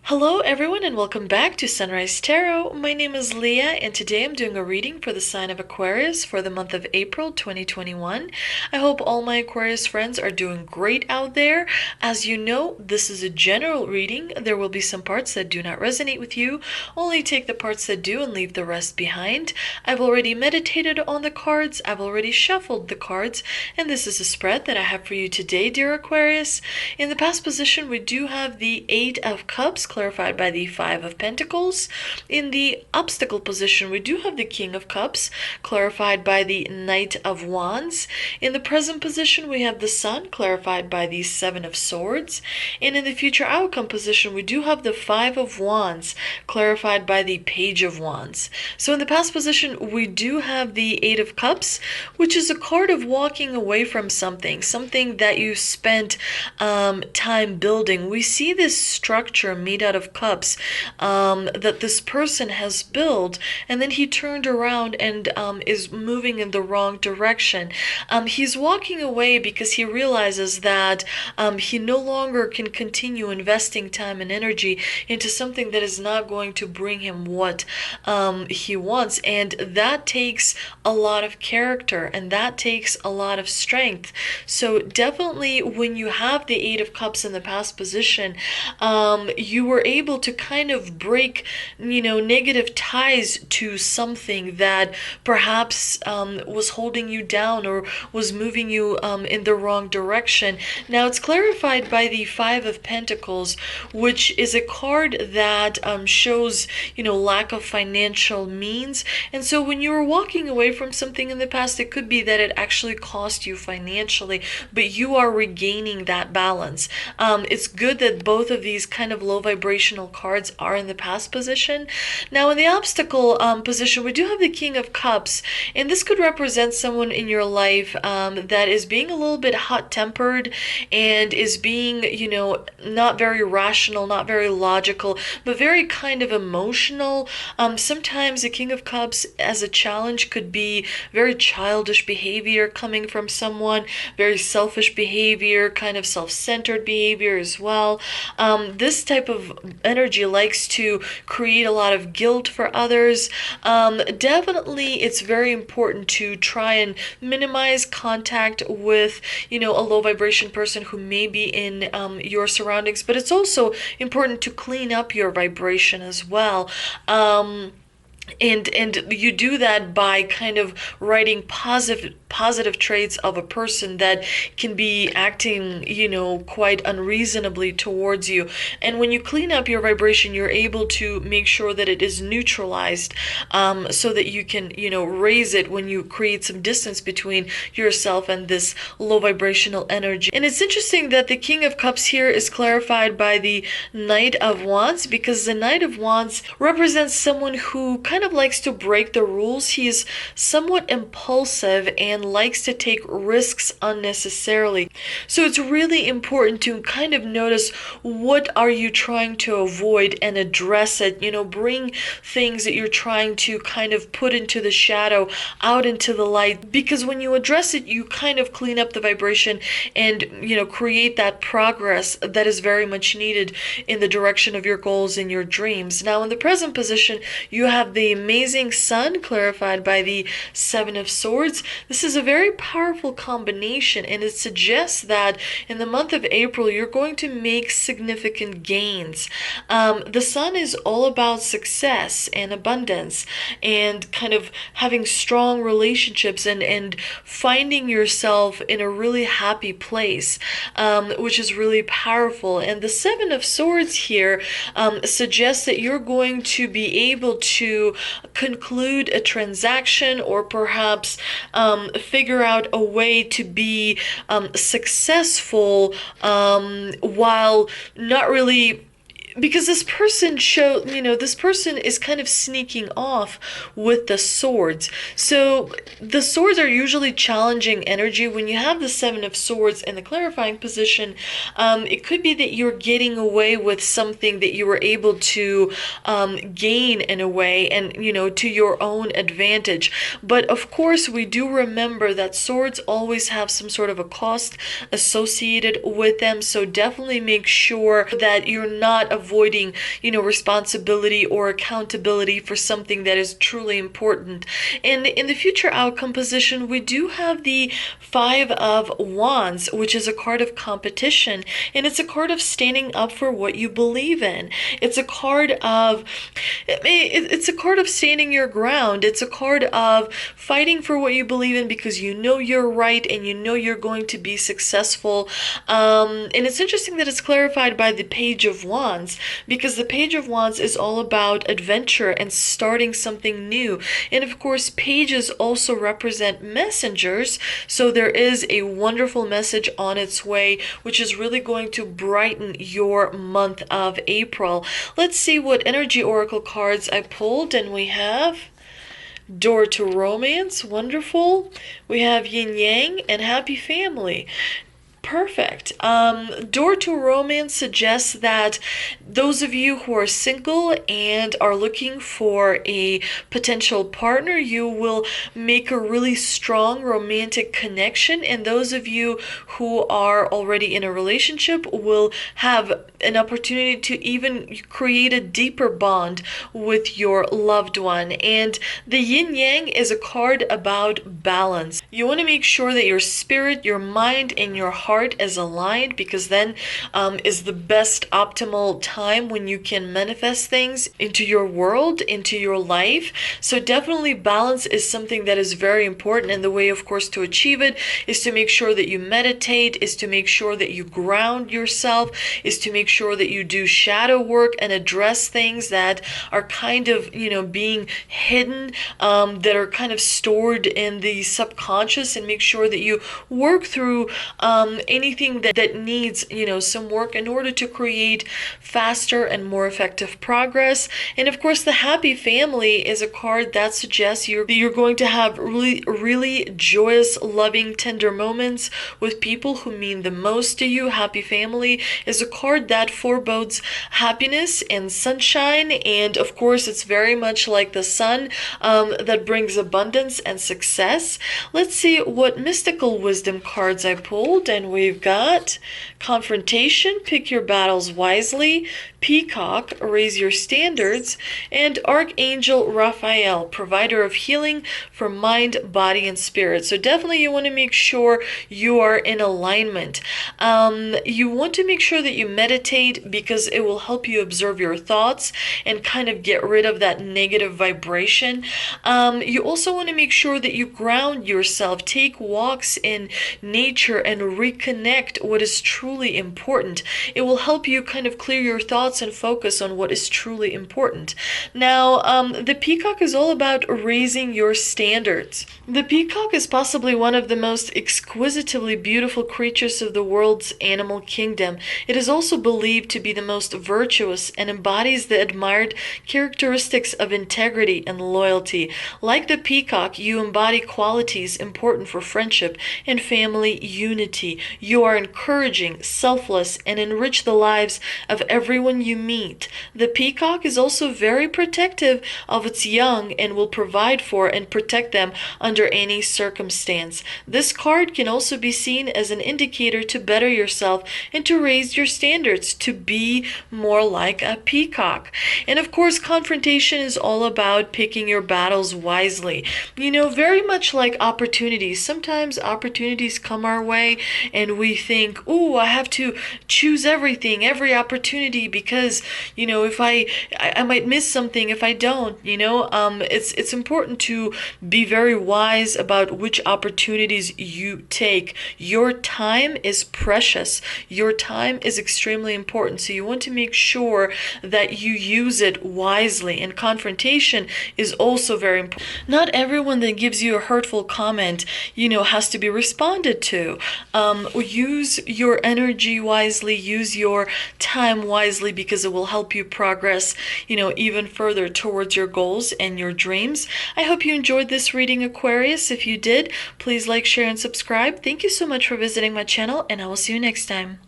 Hello everyone and welcome back to Sunrise Tarot. My name is Leah and today I'm doing a reading for the sign of Aquarius for the month of April 2021. I hope all my Aquarius friends are doing great out there. As you know, this is a general reading. There will be some parts that do not resonate with you. Only take the parts that do and leave the rest behind. I've already meditated on the cards. I've already shuffled the cards, and this is a spread that I have for you today, dear Aquarius. In the past position, we do have the Eight of Cups, clarified by the Five of Pentacles. In the obstacle position, we do have the King of Cups, clarified by the Knight of Wands. In the present position, we have the Sun, clarified by the Seven of Swords. And in the future outcome position, we do have the Five of Wands, clarified by the Page of Wands. So in the past position, we do have the Eight of Cups, which is a card of walking away from something that you spent time building. We see this structure made out of cups that this person has built, and then he turned around and is moving in the wrong direction. He's walking away because he realizes that he no longer can continue investing time and energy into something that is not going to bring him what he wants, and that takes a lot of character and that takes a lot of strength. So definitely when you have the Eight of Cups in the past position, you were able to kind of break, negative ties to something that perhaps was holding you down or was moving you in the wrong direction. Now it's clarified by the Five of Pentacles, which is a card that shows, lack of financial means. And so when you were walking away from something in the past, it could be that it actually cost you financially, but you are regaining that balance. It's good that both of these kind of low vibrational cards are in the past position. Now in the obstacle position, we do have the King of Cups, and this could represent someone in your life that is being a little bit hot-tempered and is being, not very rational, not very logical, but very kind of emotional. Sometimes the King of Cups as a challenge could be very childish behavior coming from someone, very selfish behavior, kind of self-centered behavior as well. This type of energy likes to create a lot of guilt for others. Definitely it's very important to try and minimize contact with, a low vibration person who may be in your surroundings, but it's also important to clean up your vibration as well. And you do that by kind of writing positive traits of a person that can be acting, quite unreasonably towards you. And when you clean up your vibration, you're able to make sure that it is neutralized, so that you can, raise it when you create some distance between yourself and this low vibrational energy. And it's interesting that the King of Cups here is clarified by the Knight of Wands, because the Knight of Wands represents someone who kind of likes to break the rules. He is somewhat impulsive and likes to take risks unnecessarily. So it's really important to kind of notice what are you trying to avoid and address it. Bring things that you're trying to kind of put into the shadow out into the light, because when you address it, you kind of clean up the vibration and, create that progress that is very much needed in the direction of your goals and your dreams. Now in the present position, you have the amazing Sun, clarified by the Seven of Swords. This is a very powerful combination, and it suggests that in the month of April, you're going to make significant gains. The Sun is all about success and abundance and kind of having strong relationships and finding yourself in a really happy place, which is really powerful. And the Seven of Swords here suggests that you're going to be able to conclude a transaction, or perhaps figure out a way to be successful while not really, because this person this person is kind of sneaking off with the swords. So the swords are usually challenging energy. When you have the Seven of Swords in the clarifying position, it could be that you're getting away with something that you were able to gain in a way, and to your own advantage. But of course, we do remember that swords always have some sort of a cost associated with them. So definitely make sure that you're not avoiding avoiding, responsibility or accountability for something that is truly important. And in the future outcome position, we do have the Five of Wands, which is a card of competition, and it's a card of standing up for what you believe in. It's a card of standing your ground. It's a card of fighting for what you believe in because you know you're right and you know you're going to be successful. And it's interesting that it's clarified by the Page of Wands, because the Page of Wands is all about adventure and starting something new. And of course, pages also represent messengers, so there is a wonderful message on its way, which is really going to brighten your month of April. Let's see what energy oracle cards I pulled, and we have Door to Romance, wonderful. We have Yin Yang and Happy Family. Perfect. Door to Romance suggests that those of you who are single and are looking for a potential partner, you will make a really strong romantic connection, and those of you who are already in a relationship will have an opportunity to even create a deeper bond with your loved one. And the Yin Yang is a card about balance. You want to make sure that your spirit, your mind, and your heart is aligned, because then is the best optimal time when you can manifest things into your world, into your life. So definitely balance is something that is very important, and the way, of course, to achieve it is to make sure that you meditate, is to make sure that you ground yourself, is to make sure that you do shadow work and address things that are kind of, being hidden, that are kind of stored in the subconscious, and make sure that you work through anything that needs, some work in order to create faster and more effective progress. And of course, the Happy Family is a card that suggests you're going to have really, really joyous, loving, tender moments with people who mean the most to you. Happy Family is a card that forebodes happiness and sunshine, and of course, it's very much like the sun, that brings abundance and success. Let's see what mystical wisdom cards I pulled, and we've got Confrontation, pick your battles wisely, Peacock, raise your standards, and Archangel Raphael, provider of healing for mind, body, and spirit. So definitely you want to make sure you are in alignment. You want to make sure that you meditate, because it will help you observe your thoughts and kind of get rid of that negative vibration. You also want to make sure that you ground yourself, take walks in nature, and reconnect what is truly important. It will help you kind of clear your thoughts and focus on what is truly important. Now, the Peacock is all about raising your standards. The peacock is possibly one of the most exquisitely beautiful creatures of the world's animal kingdom. It is also believed to be the most virtuous and embodies the admired characteristics of integrity and loyalty. Like the peacock, you embody qualities important for friendship and family unity. You are encouraging, selfless, and enrich the lives of everyone you meet. The peacock is also very protective of its young and will provide for and protect them under any circumstance. This card can also be seen as an indicator to better yourself and to raise your standards, to be more like a peacock. And of course, confrontation is all about picking your battles wisely. Very much like opportunities. Sometimes opportunities come our way and we think, oh, I have to choose every opportunity, because, if I might miss something if I don't, it's important to be very wise about which opportunities you take. Your time is precious. Your time is extremely important. So you want to make sure that you use it wisely. And confrontation is also very important. Not everyone that gives you a hurtful comment, has to be responded to. Use your energy wisely, use your time wisely, because it will help you progress, even further towards your goals and your dreams. I hope you enjoyed this reading, Aquarius. If you did, please like, share, and subscribe. Thank you so much for visiting my channel, and I will see you next time.